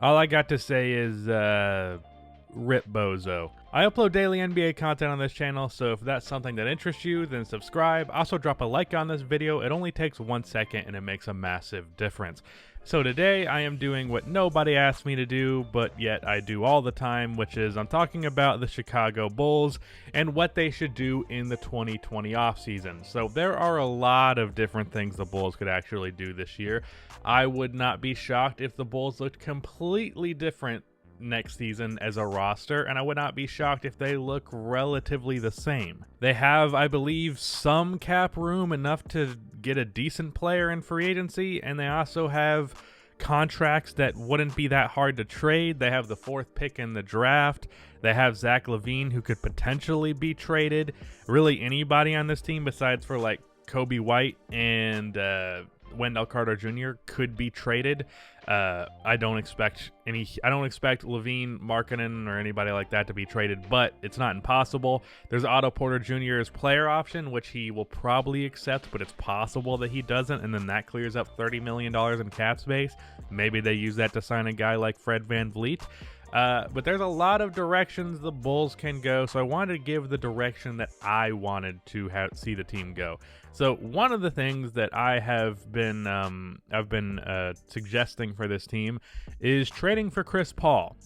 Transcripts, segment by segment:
All I got to say is, rip Bozo. I upload daily NBA content on this channel, so if that's something that interests you, then subscribe. Also drop a like on this video. It only takes 1 second and it makes a massive difference. So today I am doing what nobody asked me to do, but yet I do all the time, which is I'm talking about the Chicago Bulls and what they should do in the 2020 offseason. So there are a lot of different things the Bulls could actually do this year. I would not be shocked if the Bulls looked completely different next season as a roster, and I would not be shocked if they look relatively the same. They have, I believe, some cap room, enough to get a decent player in free agency, and they also have contracts that wouldn't be that hard to trade. They have the 4th pick in the draft. They have Zach LaVine, who could potentially be traded. Really anybody on this team besides for like Kobe White and Wendell Carter Jr. could be traded. I don't expect LaVine, Markkanen, or anybody like that to be traded, but it's not impossible. There's Otto Porter Jr.'s player option, which he will probably accept, but it's possible that he doesn't, and then that clears up $30 million in cap space. Maybe they use that to sign a guy like Fred VanVleet. But there's a lot of directions the Bulls can go, so I wanted to give the direction that I wanted to see the team go. So one of the things that I have been suggesting for this team is trading for Chris Paul.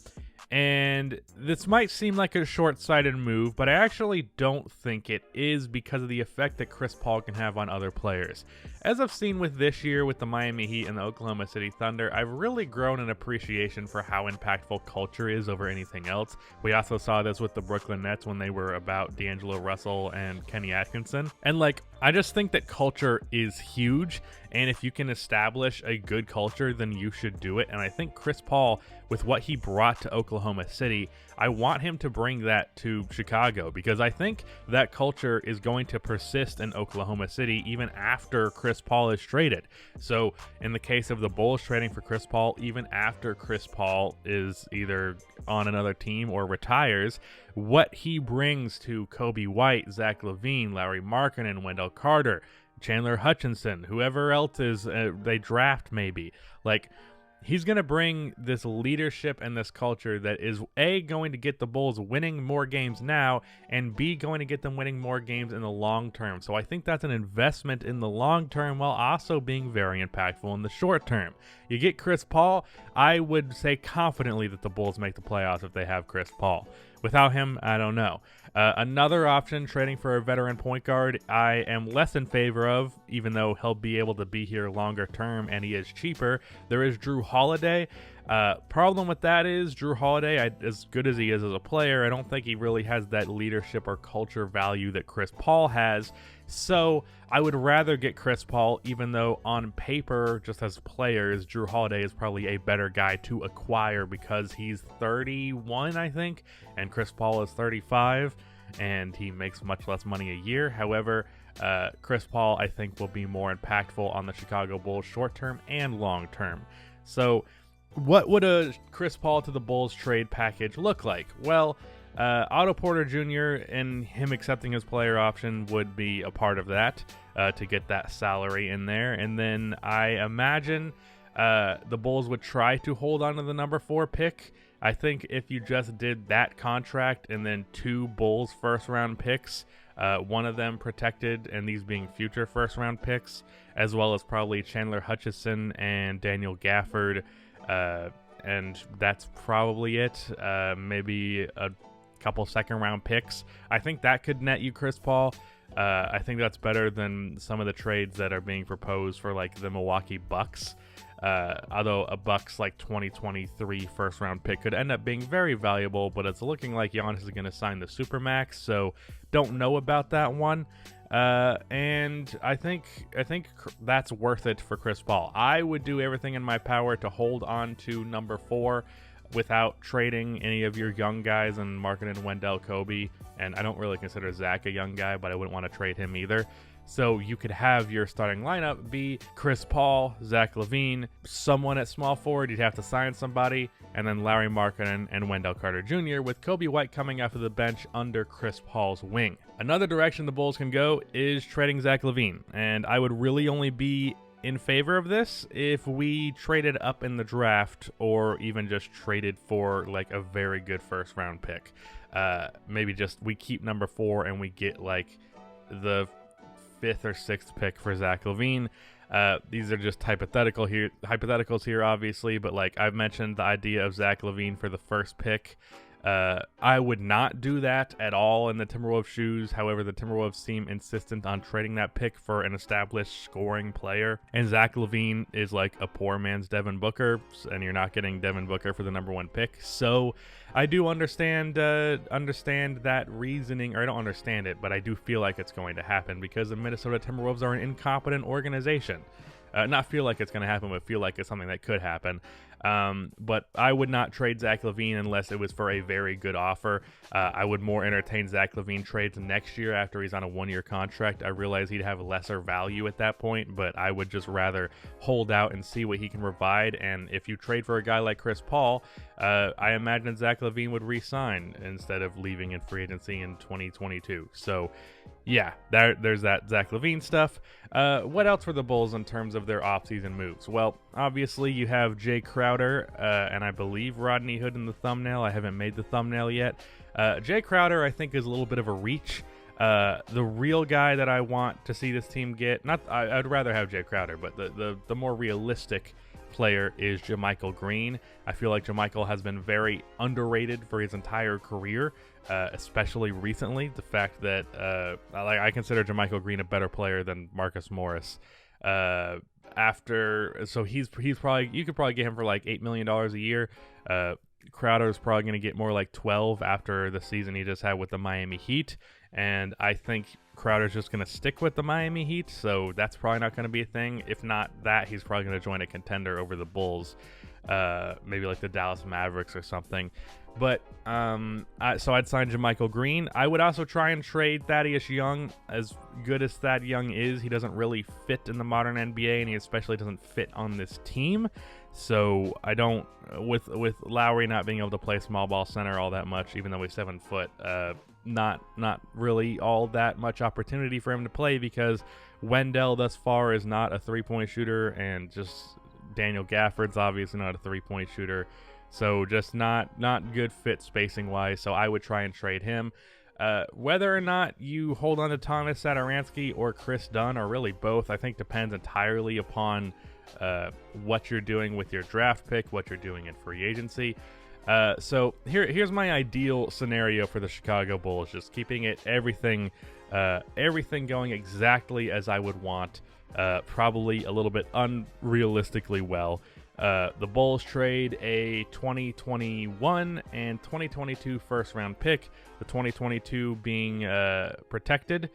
And this might seem like a short-sighted move, but I actually don't think it is because of the effect that Chris Paul can have on other players. As I've seen with this year with the Miami Heat and the Oklahoma City Thunder, I've really grown an appreciation for how impactful culture is over anything else. We also saw this with the Brooklyn Nets when they were about D'Angelo Russell and Kenny Atkinson. And I just think that culture is huge, and if you can establish a good culture, then you should do it. And I think Chris Paul, with what he brought to Oklahoma City, I want him to bring that to Chicago, because I think that culture is going to persist in Oklahoma City even after Chris Paul is traded. So in the case of the Bulls trading for Chris Paul, even after Chris Paul is either on another team or retires, what he brings to Kobe White, Zach LaVine, Larry Markkanen, Wendell Carter, Chandler Hutchinson, whoever else is they draft maybe, he's going to bring this leadership and this culture that is A, going to get the Bulls winning more games now, and B, going to get them winning more games in the long term. So I think that's an investment in the long term while also being very impactful in the short term. You get Chris Paul, I would say confidently that the Bulls make the playoffs if they have Chris Paul. Without him, I don't know. Another option, trading for a veteran point guard, I am less in favor of, even though he'll be able to be here longer term and he is cheaper. There is Drew Holiday. Problem with that is Drew Holiday, as good as he is as a player, I don't think he really has that leadership or culture value that Chris Paul has. So I would rather get Chris Paul, even though on paper, just as players, Drew Holiday is probably a better guy to acquire because he's 31, I think, and Chris Paul is 35, and he makes much less money a year. However, Chris Paul, I think, will be more impactful on the Chicago Bulls short-term and long-term. So what would a Chris Paul to the Bulls trade package look like? Well, Otto Porter Jr. and him accepting his player option would be a part of that to get that salary in there. And then I imagine the Bulls would try to hold on to the number 4 pick. I think if you just did that contract and then 2 Bulls first-round picks, one of them protected, and these being future first-round picks, as well as probably Chandler Hutchison and Daniel Gafford, and that's probably it. Maybe a couple second-round picks. I think that could net you Chris Paul. I think that's better than some of the trades that are being proposed for the Milwaukee Bucks. Although a Bucks 2023 first-round pick could end up being very valuable, but it's looking like Giannis is going to sign the Supermax, so don't know about that one. And I think that's worth it for Chris Paul. I would do everything in my power to hold on to number 4 without trading any of your young guys and Markkanen, Wendell, Kobe, and I don't really consider Zach a young guy, but I wouldn't want to trade him either. So you could have your starting lineup be Chris Paul, Zach LaVine, someone at small forward, you'd have to sign somebody, and then Larry Markkanen and Wendell Carter Jr. with Kobe White coming off of the bench under Chris Paul's wing. Another direction the Bulls can go is trading Zach LaVine, and I would really only be in favor of this if we traded up in the draft or even just traded for like a very good first round pick. Maybe just we keep number 4 and we get like the 5th or 6th pick for Zach LaVine. These are just hypotheticals here, obviously, but like I've mentioned the idea of Zach LaVine for the first pick. I would not do that at all in the Timberwolves shoes. However, the Timberwolves seem insistent on trading that pick for an established scoring player. And Zach LaVine is like a poor man's Devin Booker, and you're not getting Devin Booker for the number 1 pick. So I do understand that reasoning, or I don't understand it, but I do feel like it's going to happen because the Minnesota Timberwolves are an incompetent organization. Not feel like it's going to happen, but feel like it's something that could happen. But I would not trade Zach LaVine unless it was for a very good offer. I would more entertain Zach LaVine trades next year after he's on a 1-year contract. I realize he'd have lesser value at that point, but I would just rather hold out and see what he can provide. And if you trade for a guy like Chris Paul, I imagine Zach LaVine would re-sign instead of leaving in free agency in 2022. So yeah, there's that Zach LaVine stuff. What else for the Bulls in terms of their offseason moves? Well, obviously you have Jay Crowder and I believe Rodney Hood in the thumbnail. I haven't made the thumbnail yet. Jay Crowder, I think, is a little bit of a reach. The real guy that I want to see this team get, I'd rather have Jay Crowder, but the more realistic player is JaMychal Green. I feel like JaMychal has been very underrated for his entire career, especially recently. The fact that I consider JaMychal Green a better player than Marcus Morris. So he's probably, you could probably get him for like $8 million a year. Crowder's probably going to get more like 12 after the season he just had with the Miami Heat. And I think Crowder's just going to stick with the Miami Heat, so that's probably not going to be a thing. If not that, he's probably going to join a contender over the Bulls, maybe like the Dallas Mavericks or something. But so I'd sign JaMychal Green. I would also try and trade Thaddeus Young. As good as Thad Young is, he doesn't really fit in the modern NBA, and he especially doesn't fit on this team. So I don't, with Lowry not being able to play small ball center all that much, even though he's 7 foot, not really all that much opportunity for him to play because Wendell thus far is not a 3-point shooter, and just Daniel Gafford's obviously not a 3-point shooter. So just not good fit spacing wise. So I would try and trade him. Whether or not you hold on to Thomas Satoransky or Chris Dunn, or really both, I think depends entirely upon what you're doing with your draft pick, what you're doing in free agency. So here's my ideal scenario for the Chicago Bulls, just keeping everything going exactly as I would want, probably a little bit unrealistically well. The Bulls trade a 2021 and 2022 first round pick, the 2022 being protected,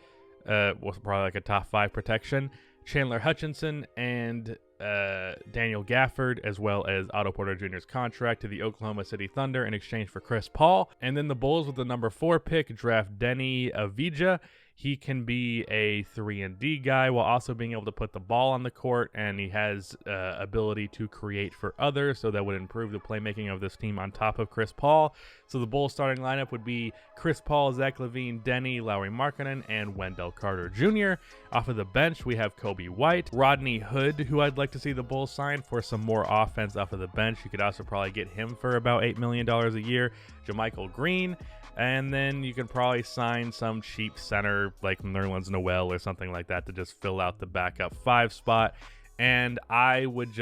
was probably like a top 5 protection, Chandler Hutchinson and Daniel Gafford, as well as Otto Porter Jr.'s contract to the Oklahoma City Thunder in exchange for Chris Paul. And then the Bulls with the number 4 pick draft Denny Avdija. He can be a 3-and-D guy while also being able to put the ball on the court, and he has ability to create for others, so that would improve the playmaking of this team on top of Chris Paul. So the Bulls starting lineup would be Chris Paul, Zach LaVine, Denny, Lauri Markkanen, and Wendell Carter Jr. Off of the bench, we have Kobe White, Rodney Hood, who I'd like to see the Bulls sign for some more offense off of the bench. You could also probably get him for about $8 million a year. JaMychal Green. And then you can probably sign some cheap center like Nerlens Noel or something like that to just fill out the backup 5 spot. And I would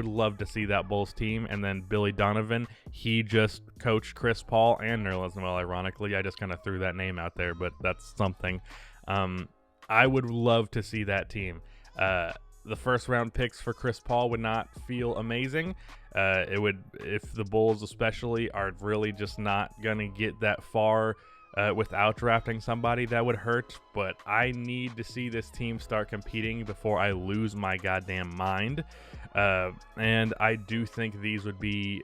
love to see that Bulls team. And then Billy Donovan, he just coached Chris Paul and Nerlens Noel, ironically. I just kind of threw that name out there, but that's something. I would love to see that team. The first round picks for Chris Paul would not feel amazing. It would, if the Bulls especially are really just not going to get that far without drafting somebody, that would hurt. But I need to see this team start competing before I lose my goddamn mind. And I do think these would be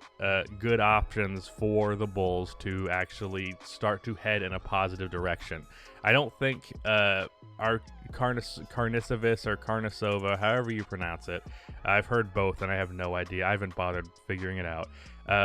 good options for the Bulls to actually start to head in a positive direction. I don't think our Karnisovas or Karnisova, however you pronounce it, I've heard both and I have no idea. I haven't bothered figuring it out.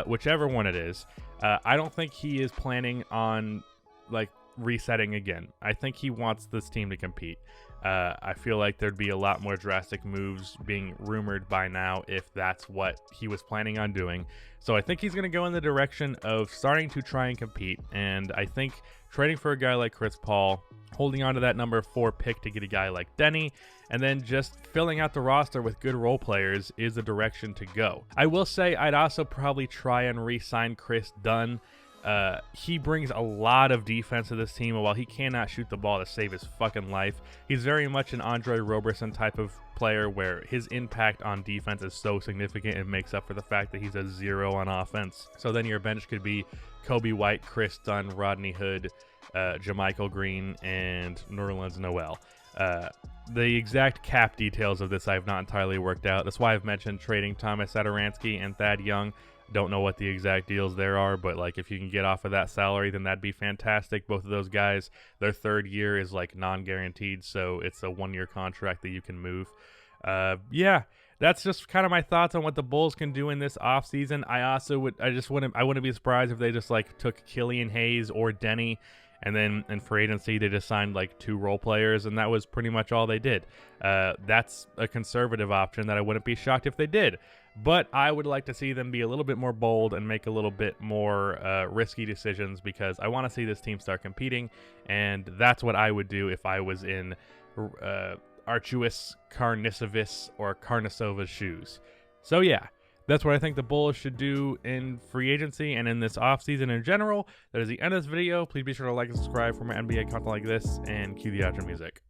Whichever one it is, I don't think he is planning on like resetting again. I think he wants this team to compete. I feel like there'd be a lot more drastic moves being rumored by now if that's what he was planning on doing. So I think he's going to go in the direction of starting to try and compete. And I think trading for a guy like Chris Paul, holding on to that number 4 pick to get a guy like Denny, and then just filling out the roster with good role players is the direction to go. I will say I'd also probably try and re-sign Chris Dunn. He brings a lot of defense to this team, and while he cannot shoot the ball to save his fucking life, he's very much an Andre Roberson type of player where his impact on defense is so significant and makes up for the fact that he's a 0 on offense. So then your bench could be Kobe White, Chris Dunn, Rodney Hood, Jermichael Green, and Nerlens Noel. The exact cap details of this I have not entirely worked out. That's why I've mentioned trading Thomas Satoransky and Thad Young. Don't know what the exact deals there are, but like if you can get off of that salary, then that'd be fantastic. Both of those guys, their third year is like non-guaranteed, so it's a 1-year contract that you can move. Yeah, that's just kind of my thoughts on what the Bulls can do in this offseason. I wouldn't be surprised if they just like took Killian Hayes or Denny, and then in free agency they just signed like 2 role players, and that was pretty much all they did. That's a conservative option that I wouldn't be shocked if they did. But I would like to see them be a little bit more bold and make a little bit more risky decisions, because I want to see this team start competing, and that's what I would do if I was in Artuis Karnisovas or Karnisova's shoes. So yeah, that's what I think the Bulls should do in free agency and in this offseason in general. That is the end of this video. Please be sure to like and subscribe for more NBA content like this, and cue the outro music.